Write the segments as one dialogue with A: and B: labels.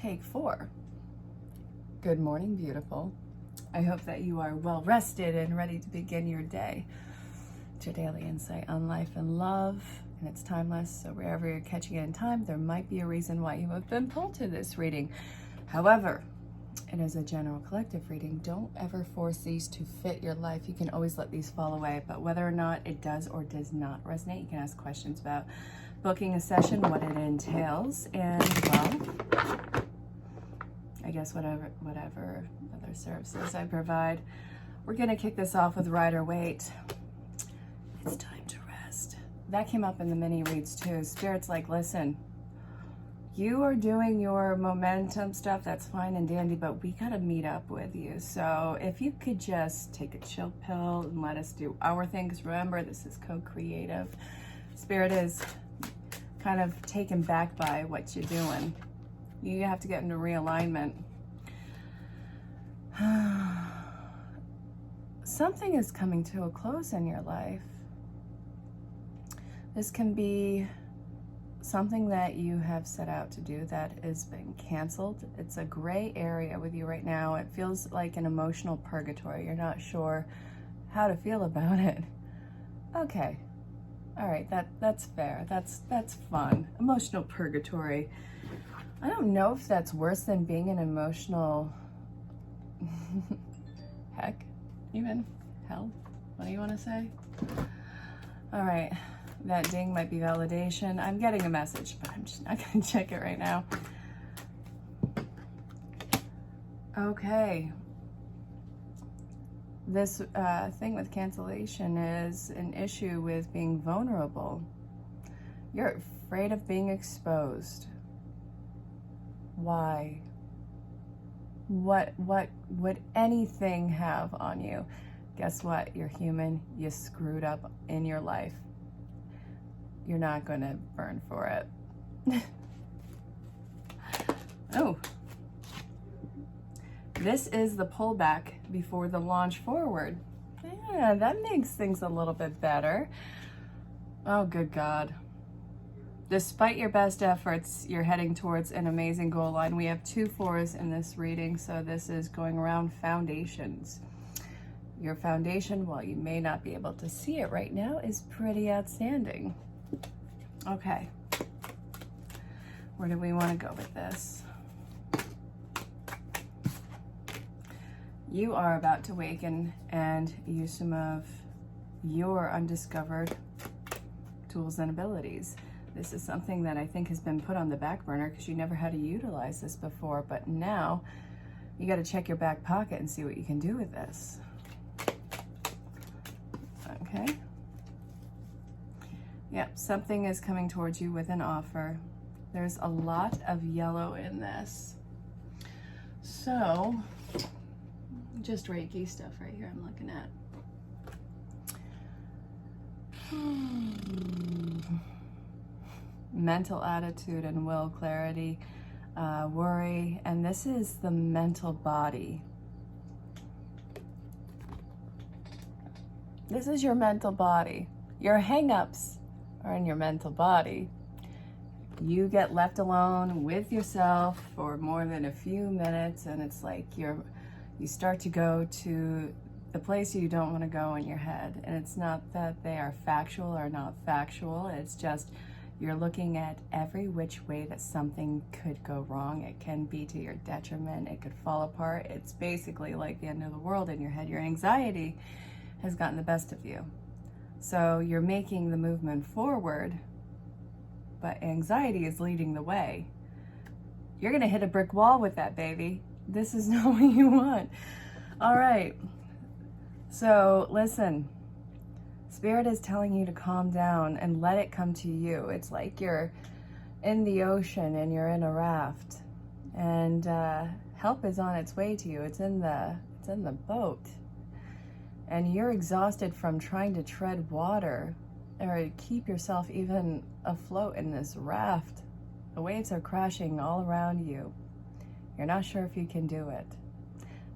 A: Take 4. Good morning, beautiful. I hope that you are well rested and ready to begin your day. It's your daily insight on life and love, and it's timeless, so wherever you're catching it in time, there might be a reason why you have been pulled to this reading. However, it is a general collective reading. Don't ever force these to fit your life. You can always let these fall away, but whether or not it does or does not resonate, you can ask questions about booking a session, what it entails, and, well, I guess whatever other services I provide. We're gonna kick this off with Rider Waite. It's time to rest. That came up in the mini reads too. Spirit's like, listen, you are doing your momentum stuff, that's fine and dandy, but we gotta meet up with you. So if you could just take a chill pill and let us do our thing, because remember, this is co-creative. Spirit is kind of taken back by what you're doing. You have to get into realignment. Something is coming to a close in your life. This can be something that you have set out to do that has been canceled. It's a gray area with you right now. It feels like an emotional purgatory. You're not sure how to feel about it. Okay. All right, that's fair. That's fun. Emotional purgatory. I don't know if that's worse than being an emotional heck, even hell. What do you want to say? All right, that ding might be validation. I'm getting a message, but I'm just not going to check it right now. Okay. This thing with cancellation is an issue with being vulnerable. You're afraid of being exposed. Why? What would anything have on you? Guess what? You're human. You screwed up in your life. You're not going to burn for it. Oh. This is the pullback before the launch forward. Yeah, that makes things a little bit better. Oh, good God. Despite your best efforts, you're heading towards an amazing goal line. We have 2 4s in this reading, so this is going around foundations. Your foundation, while you may not be able to see it right now, is pretty outstanding. Okay. Where do we want to go with this? You are about to awaken and use some of your undiscovered tools and abilities. This is something that I think has been put on the back burner because you never had to utilize this before, but now you got to check your back pocket and see what you can do with this. Okay. Yep, something is coming towards you with an offer. There's a lot of yellow in this. So, just Reiki stuff right here I'm looking at. Mental attitude and will, clarity, worry, and this is the mental body. This is your mental body. Your hang-ups are in your mental body. You get left alone with yourself for more than a few minutes, and it's like you start to go to the place you don't want to go in your head. And it's not that they are factual or not factual. It's just you're looking at every which way that something could go wrong. It can be to your detriment. It could fall apart. It's basically like the end of the world in your head. Your anxiety has gotten the best of you. So you're making the movement forward, but anxiety is leading the way. You're going to hit a brick wall with that, baby. This is not what you want. All right. So listen. Spirit is telling you to calm down and let it come to you. It's like you're in the ocean and you're in a raft, and help is on its way to you. It's in the boat, and you're exhausted from trying to tread water or keep yourself even afloat in this raft. The waves are crashing all around you. You're not sure if you can do it.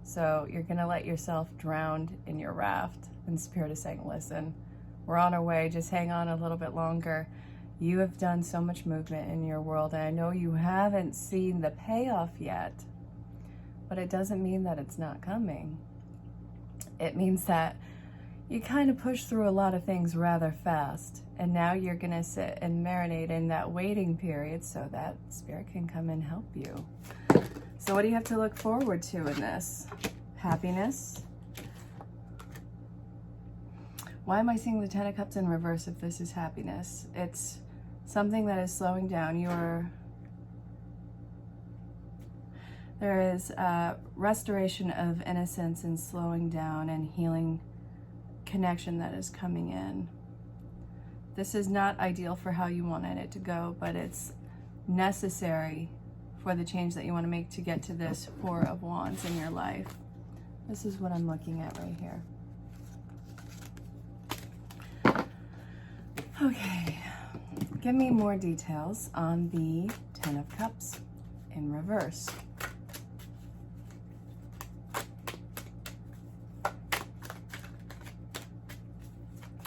A: So you're gonna let yourself drown in your raft. And Spirit is saying, listen, we're on our way, just hang on a little bit longer. You have done so much movement in your world, and I know you haven't seen the payoff yet, but it doesn't mean that it's not coming. It means that you kind of push through a lot of things rather fast, and now you're going to sit and marinate in that waiting period so that Spirit can come and help you. So what do you have to look forward to in this? Happiness. Why am I seeing the Ten of Cups in reverse if this is happiness? It's something that is slowing down. There is a restoration of innocence and slowing down and healing connection that is coming in. This is not ideal for how you wanted it to go, but it's necessary for the change that you want to make to get to this Four of Wands in your life. This is what I'm looking at right here. Okay, give me more details on the Ten of Cups in reverse.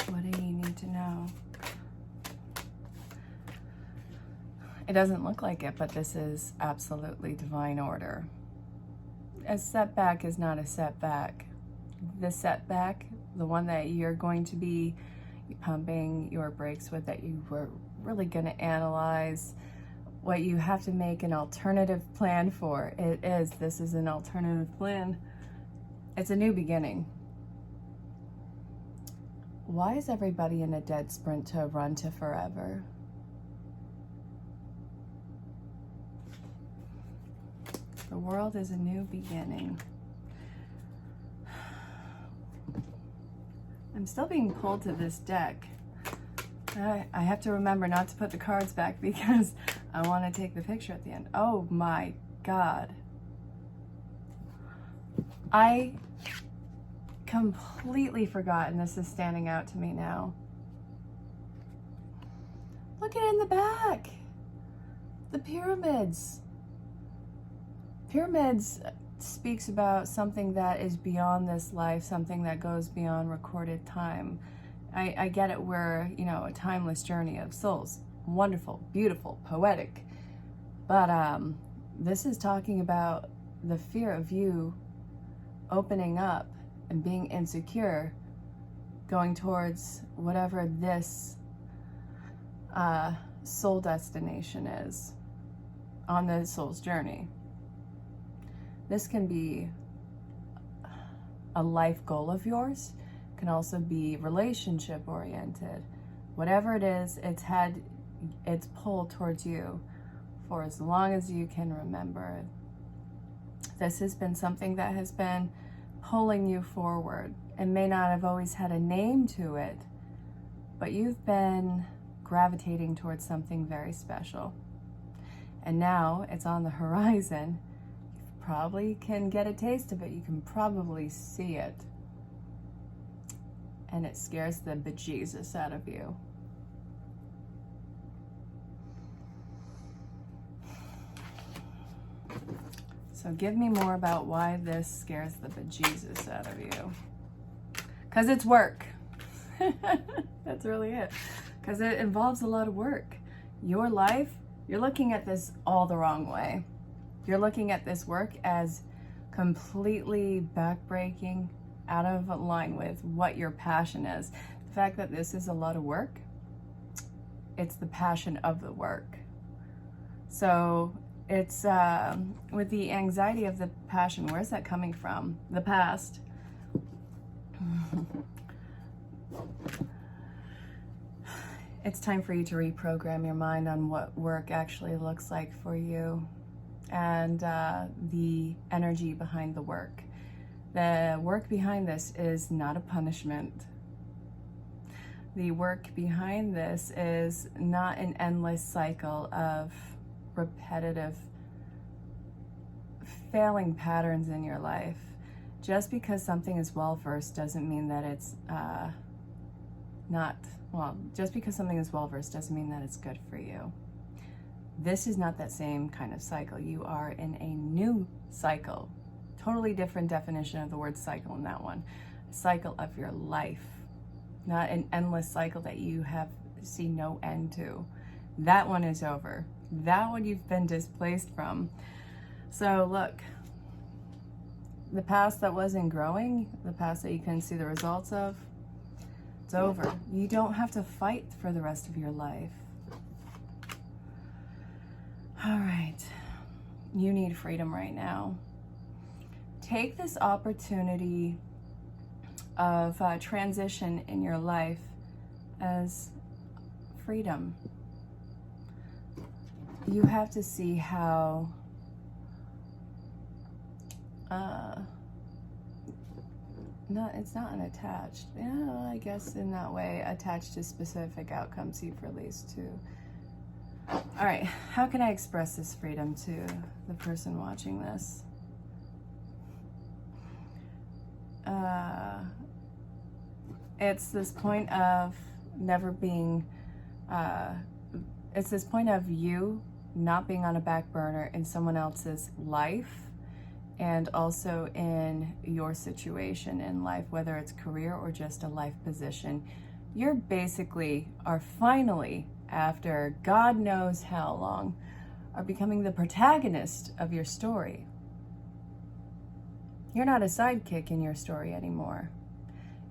A: What do you need to know? It doesn't look like it, but this is absolutely divine order. A setback is not a setback. The setback, the one that you're going to be pumping your brakes with, that you were really going to analyze, what you have to make an alternative plan for. This is an alternative plan. It's a new beginning. Why is everybody in a dead sprint to run to forever? The world is a new beginning. I'm still being pulled to this deck. I have to remember not to put the cards back because I want to take the picture at the end. Oh my God. I completely forgot, and this is standing out to me now. Look at it in the back. The pyramids. Pyramids speaks about something that is beyond this life, something that goes beyond recorded time. I get it, we're, a timeless journey of souls. Wonderful, beautiful, poetic. But this is talking about the fear of you opening up and being insecure, going towards whatever this soul destination is on the soul's journey. This can be a life goal of yours, can also be relationship oriented. Whatever it is, it's had its pull towards you for as long as you can remember. This has been something that has been pulling you forward. It may not have always had a name to it, but you've been gravitating towards something very special. And now it's on the horizon. You probably can get a taste of it. You can probably see it. And it scares the bejesus out of you. So give me more about why this scares the bejesus out of you. Because it's work. That's really it. Because it involves a lot of work. Your life, you're looking at this all the wrong way. You're looking at this work as completely backbreaking, out of line with what your passion is. The fact that this is a lot of work, it's the passion of the work. So it's with the anxiety of the passion, where's that coming from? The past. It's time for you to reprogram your mind on what work actually looks like for you, and the energy behind the work. The work behind this is not a punishment. The work behind this is not an endless cycle of repetitive failing patterns in your life. Just because something is well-versed doesn't mean that it's just because something is well-versed doesn't mean that it's good for you. This is not that same kind of cycle. You are in a new cycle. Totally different definition of the word cycle in that one. A cycle of your life, not an endless cycle that you see no end to. That one is over. That one you've been displaced from. So look, the past that wasn't growing, the past that you couldn't see the results of, it's over. You don't have to fight for the rest of your life. All right, you need freedom right now. Take this opportunity of transition in your life as freedom. You have to see how it's not unattached. Yeah, I guess in that way, attached to specific outcomes you've released too. All right, how can I express this freedom to the person watching this? It's this point of never being, it's this point of you not being on a back burner in someone else's life, and also in your situation in life, whether it's career or just a life position. You're basically are finally, after God knows how long, are becoming the protagonist of your story. You're not a sidekick in your story anymore.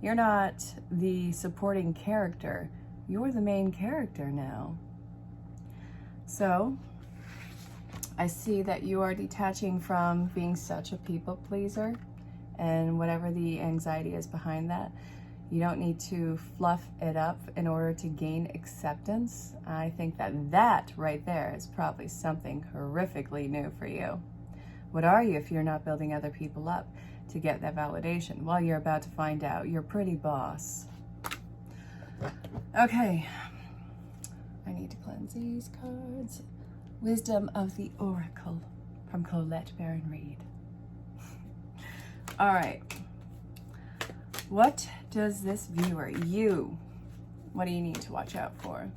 A: You're not the supporting character. You're the main character now. So, I see that you are detaching from being such a people pleaser and whatever the anxiety is behind that. You don't need to fluff it up in order to gain acceptance. I think that right there is probably something horrifically new for you. What are you if you're not building other people up to get that validation? Well, you're about to find out. You're pretty boss. Okay. I need to cleanse these cards. Wisdom of the Oracle from Colette Baron Reed. All right. What does this viewer, what do you need to watch out for?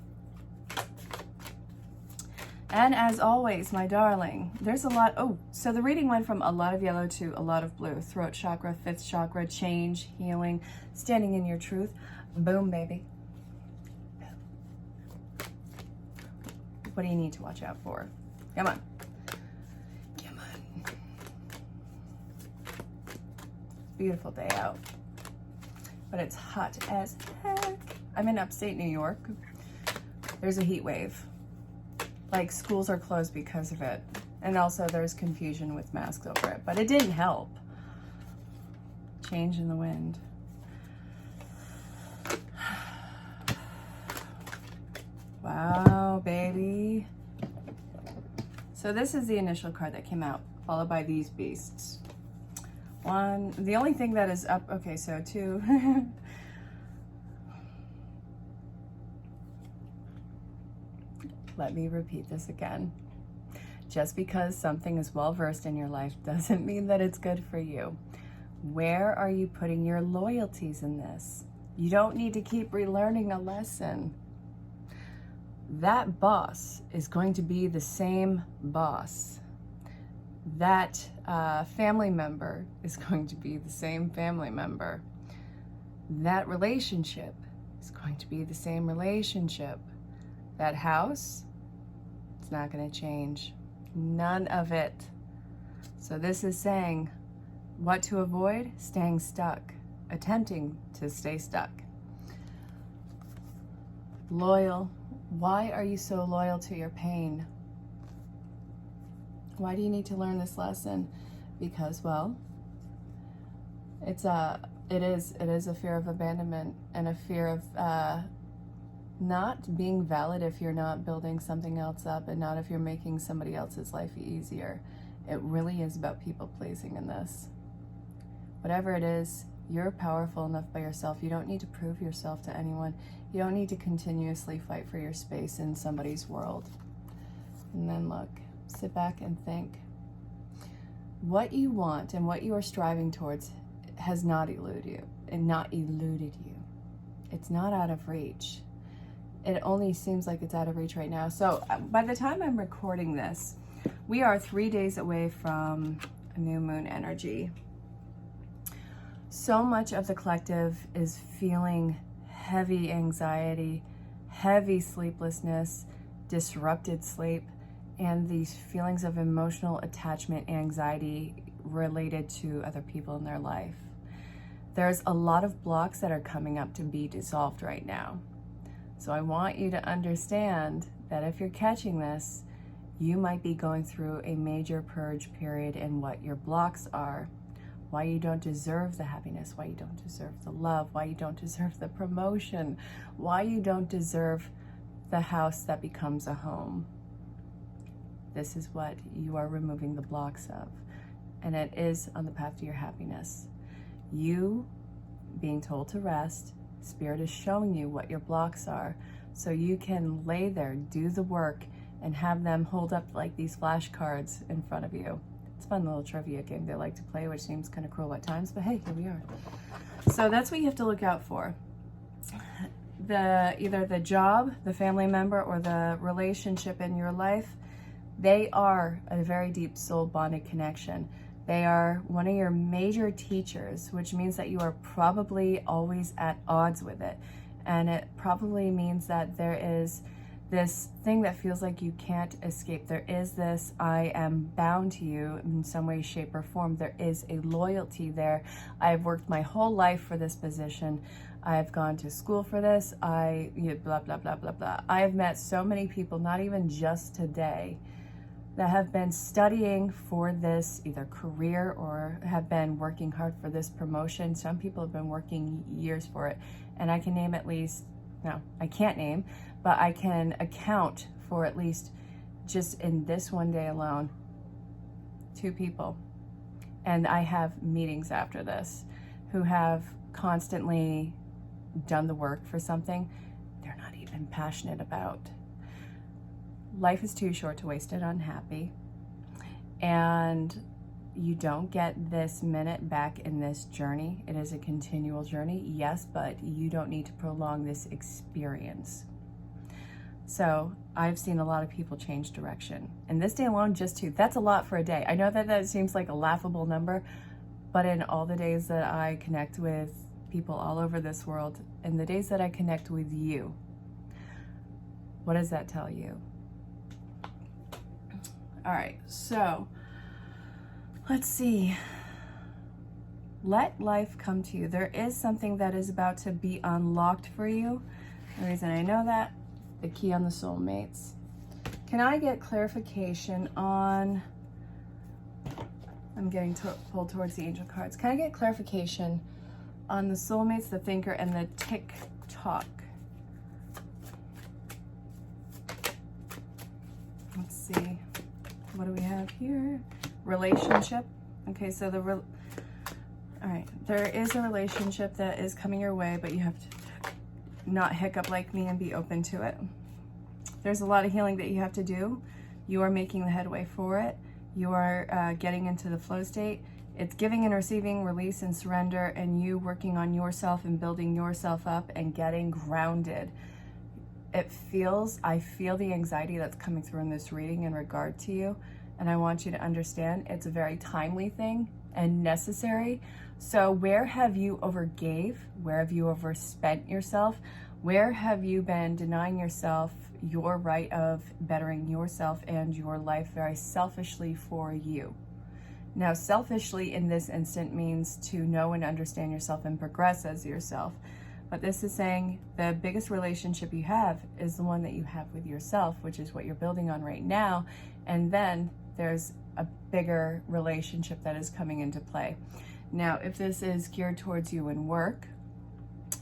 A: And as always, my darling, there's a lot. Oh, so the reading went from a lot of yellow to a lot of blue. Throat chakra, fifth chakra, change, healing, standing in your truth. Boom, baby. What do you need to watch out for? Come on. Come on. Beautiful day out. But it's hot as heck. I'm in upstate New York. There's a heat wave. Like, schools are closed because of it. And also there's confusion with masks over it. But it didn't help. Change in the wind. Wow, baby. So this is the initial card that came out, followed by these beasts. One, the only thing that is up, okay, so two. Let me repeat this again. Just because something is well-versed in your life doesn't mean that it's good for you. Where are you putting your loyalties in this? You don't need to keep relearning a lesson. That boss is going to be the same boss. That family member is going to be the same family member. That relationship is going to be the same relationship. That house, it's not going to change. None of it. So this is saying what to avoid: staying stuck, attempting to stay stuck. Loyal. Why are you so loyal to your pain? Why do you need to learn this lesson? Because, well, it is a fear of abandonment and a fear of not being valid if you're not building something else up, and not if you're making somebody else's life easier. It really is about people pleasing in this. Whatever it is, you're powerful enough by yourself. You don't need to prove yourself to anyone. You don't need to continuously fight for your space in somebody's world. And then look, sit back and think. What you want and what you are striving towards has not eluded you. It's not out of reach. It only seems like it's out of reach right now. So by the time I'm recording this, we are 3 days away from a new moon energy. So much of the collective is feeling heavy anxiety, heavy sleeplessness, disrupted sleep, and these feelings of emotional attachment, anxiety related to other people in their life. There's a lot of blocks that are coming up to be dissolved right now. So I want you to understand that if you're catching this, you might be going through a major purge period in what your blocks are, why you don't deserve the happiness, why you don't deserve the love, why you don't deserve the promotion, why you don't deserve the house that becomes a home. This is what you are removing the blocks of, and it is on the path to your happiness. You being told to rest, Spirit is showing you what your blocks are, so you can lay there, do the work, and have them hold up like these flashcards in front of you. It's a fun little trivia game they like to play, which seems kind of cruel at times, but hey, here we are. So that's what you have to look out for. Either the job, the family member, or the relationship in your life, they are a very deep soul bonded connection. They are one of your major teachers, which means that you are probably always at odds with it. And it probably means that there is this thing that feels like you can't escape. There is this, I am bound to you in some way, shape, or form. There is a loyalty there. I've worked my whole life for this position. I've gone to school for this. Blah, blah, blah, blah, blah. I have met so many people, not even just today, that have been studying for this either career or have been working hard for this promotion. Some people have been working years for it. And I can name at least, no, I can't name, but I can account for at least just in this one day alone, 2 people. And I have meetings after this who have constantly done the work for something they're not even passionate about. Life is too short to waste it unhappy, and you don't get this minute back in this journey. It is a continual journey, yes, but you don't need to prolong this experience. So I've seen a lot of people change direction, and this day alone, just 2, that's a lot for a day. I know that seems like a laughable number, but in all the days that I connect with people all over this world, and the days that I connect with you, what does that tell you? All right, so let's see. Let life come to you. There is something that is about to be unlocked for you. The reason I know that, the key on the soulmates. Can I get clarification on, I'm getting pulled towards the angel cards. Can I get clarification on the soulmates, the thinker, and the tick-tock? Let's see. What do we have here? Relationship. Okay, so all right, there is a relationship that is coming your way, but you have to not hiccup like me and be open to it. There's a lot of healing that you have to do. You are making the headway for it. You are getting into the flow state. It's giving and receiving, release and surrender, and you working on yourself and building yourself up and getting grounded. I feel the anxiety that's coming through in this reading in regard to you. And I want you to understand it's a very timely thing and necessary. So where have you overgave? Where have you overspent yourself? Where have you been denying yourself your right of bettering yourself and your life very selfishly for you? Now, selfishly in this instant means to know and understand yourself and progress as yourself. But this is saying the biggest relationship you have is the one that you have with yourself, which is what you're building on right now. And then there's a bigger relationship that is coming into play. Now, if this is geared towards you in work,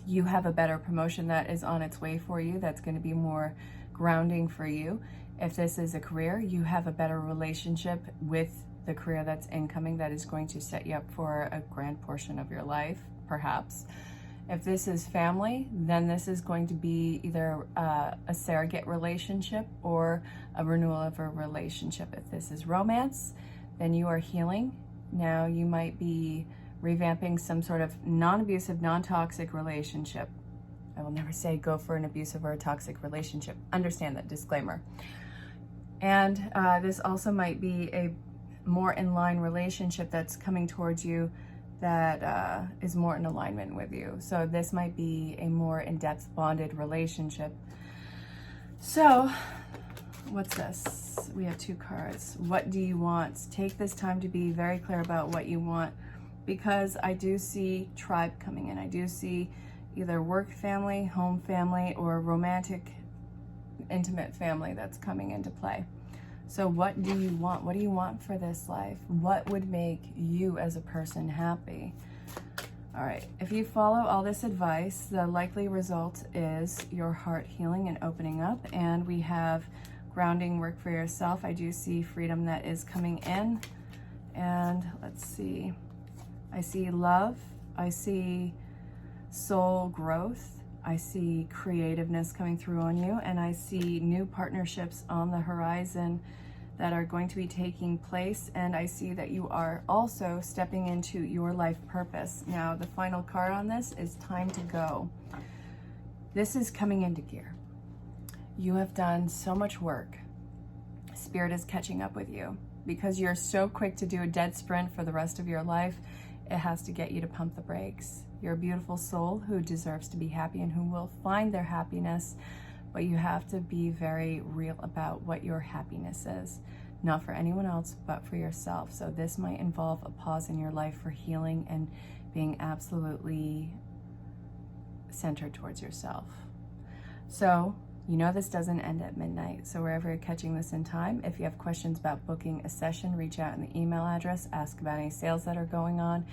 A: you have a better promotion that is on its way for you that's going to be more grounding for you. If this is a career, you have a better relationship with the career that's incoming that is going to set you up for a grand portion of your life, perhaps. If this is family, then this is going to be either a surrogate relationship or a renewal of a relationship. If this is romance, then you are healing. Now you might be revamping some sort of non-abusive, non-toxic relationship. I will never say go for an abusive or a toxic relationship. Understand that disclaimer. And this also might be a more in line relationship that's coming towards you that is more in alignment with you. So this might be a more in-depth bonded relationship. So, what's this? We have 2 cards. What do you want? Take this time to be very clear about what you want, because I do see tribe coming in. I do see either work family, home family, or romantic, intimate family that's coming into play. So what do you want? What do you want for this life? What would make you as a person happy? All right, if you follow all this advice, the likely result is your heart healing and opening up. And we have grounding work for yourself. I do see freedom that is coming in. And let's see. I see love. I see soul growth. I see creativeness coming through on you. And I see new partnerships on the horizon that are going to be taking place, and I see that you are also stepping into your life purpose. Now, the final card on this is time to go. This is coming into gear. You have done so much work. Spirit is catching up with you. Because you're so quick to do a dead sprint for the rest of your life, it has to get you to pump the brakes. You're a beautiful soul who deserves to be happy and who will find their happiness, but you have to be very real about what your happiness is. Not for anyone else, but for yourself. So this might involve a pause in your life for healing and being absolutely centered towards yourself. So, you know this doesn't end at midnight. So wherever you're catching this in time, if you have questions about booking a session, reach out in the email address, ask about any sales that are going on.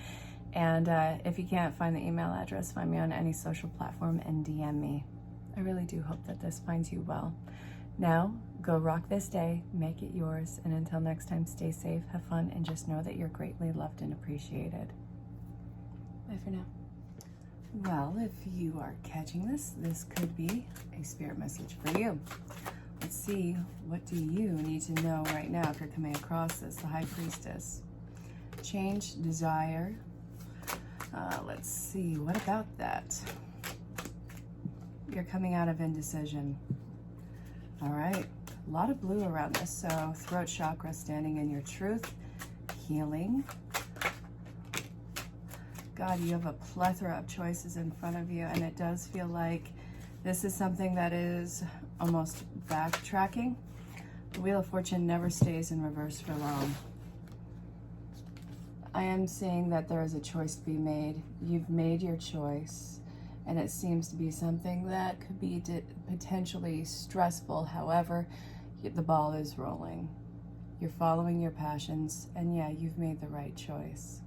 A: And if you can't find the email address, find me on any social platform and DM me. I really do hope that this finds you well. Now, go rock this day, make it yours, and until next time, stay safe, have fun, and just know that you're greatly loved and appreciated. Bye for now. Well, if you are catching this, this could be a spirit message for you. Let's see, what do you need to know right now if you're coming across this? The High Priestess. Change, desire. Let's see, what about that? You're coming out of indecision. All right, a lot of blue around this. So throat chakra, standing in your truth, healing. God, you have a plethora of choices in front of you, and it does feel like this is something that is almost backtracking. The Wheel of Fortune never stays in reverse for long. I am seeing that there is a choice to be made. You've made your choice. And it seems to be something that could be potentially stressful. However, the ball is rolling. You're following your passions, and yeah, you've made the right choice.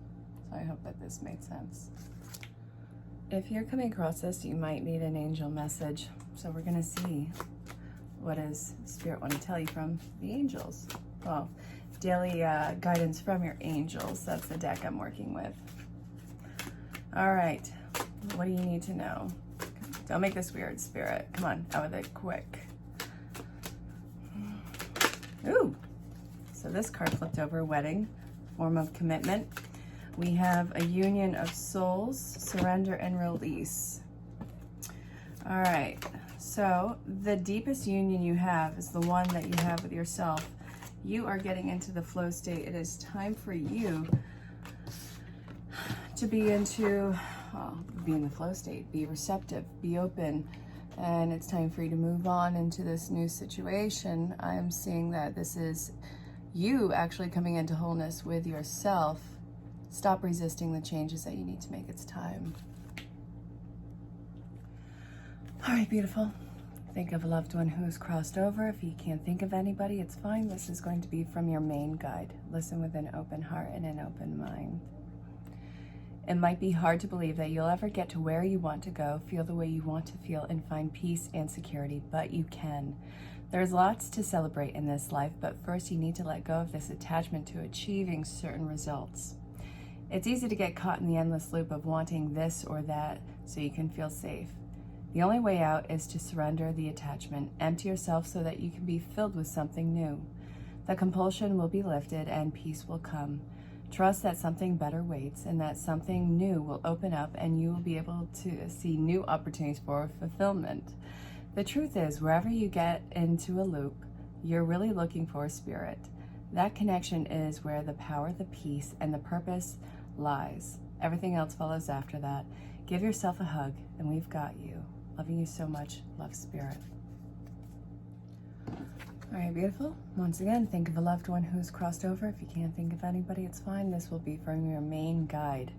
A: So I hope that this made sense. If you're coming across this, you might need an angel message. So we're gonna see what does Spirit want to tell you from the angels. Well, daily guidance from your angels. That's the deck I'm working with. All right. What do you need to know? Don't make this weird, Spirit. Come on, out with it quick. Ooh. So this card flipped over, wedding, form of commitment. We have a union of souls, surrender and release. All right. So the deepest union you have is the one that you have with yourself. You are getting into the flow state. It is time for you to be into be in the flow state, be receptive, be open, and it's time for you to move on into this new situation. I am seeing that this is you actually coming into wholeness with yourself. Stop resisting the changes that you need to make. It's time. All right, beautiful. Think of a loved one who has crossed over. If you can't think of anybody, it's fine. This is going to be from your main guide. Listen with an open heart and an open mind. It might be hard to believe that you'll ever get to where you want to go, feel the way you want to feel, and find peace and security, but you can. There's lots to celebrate in this life, but first you need to let go of this attachment to achieving certain results. It's easy to get caught in the endless loop of wanting this or that so you can feel safe. The only way out is to surrender the attachment, empty yourself so that you can be filled with something new. The compulsion will be lifted and peace will come. Trust that something better waits and that something new will open up and you will be able to see new opportunities for fulfillment. The truth is, wherever you get into a loop, you're really looking for a spirit. That connection is where the power, the peace, and the purpose lies. Everything else follows after that. Give yourself a hug, and we've got you. Loving you so much. Love, Spirit. All right, beautiful. Once again, think of a loved one who's crossed over. If you can't think of anybody, it's fine. This will be from your main guide.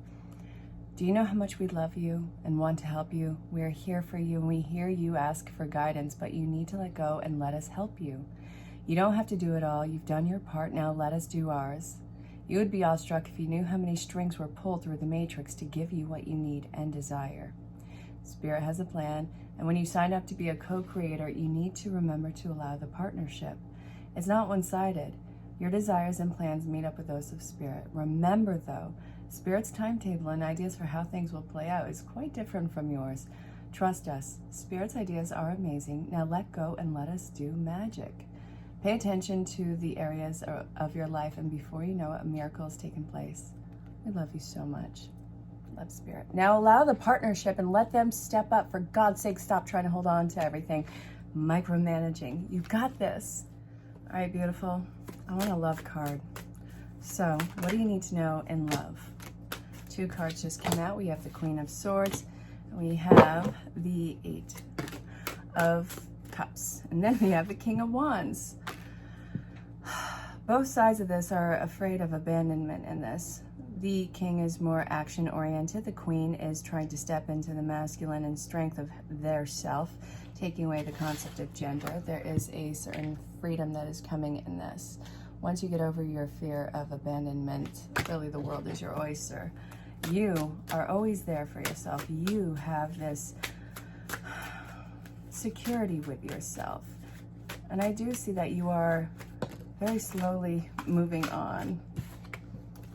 A: Do you know how much we love you and want to help you? We are here for you, and we hear you ask for guidance, but you need to let go and let us help you. You don't have to do it all. You've done your part. Now let us do ours. You would be awestruck if you knew how many strings were pulled through the matrix to give you what you need and desire. Spirit has a plan, and when you sign up to be a co-creator, you need to remember to allow the partnership. It's not one-sided. Your desires and plans meet up with those of Spirit. Remember, though, Spirit's timetable and ideas for how things will play out is quite different from yours. Trust us. Spirit's ideas are amazing. Now let go and let us do magic. Pay attention to the areas of your life, and before you know it, a miracle has taken place. We love you so much. Love, Spirit. Now allow the partnership and let them step up. For God's sake, stop trying to hold on to everything. Micromanaging. You've got this. All right, beautiful. I want a love card. So, what do you need to know in love? 2 cards just came out. We have the Queen of Swords. And we have the 8 of Cups. And then we have the King of Wands. Both sides of this are afraid of abandonment in this. The king is more action-oriented. The queen is trying to step into the masculine and strength of their self, taking away the concept of gender. There is a certain freedom that is coming in this. Once you get over your fear of abandonment, really the world is your oyster. You are always there for yourself. You have this security with yourself. And I do see that you are very slowly moving on,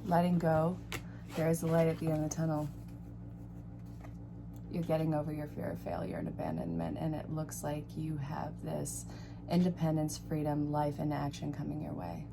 A: letting go. There is a light at the end of the tunnel. You're getting over your fear of failure and abandonment, and it looks like you have this independence, freedom, life, and action coming your way.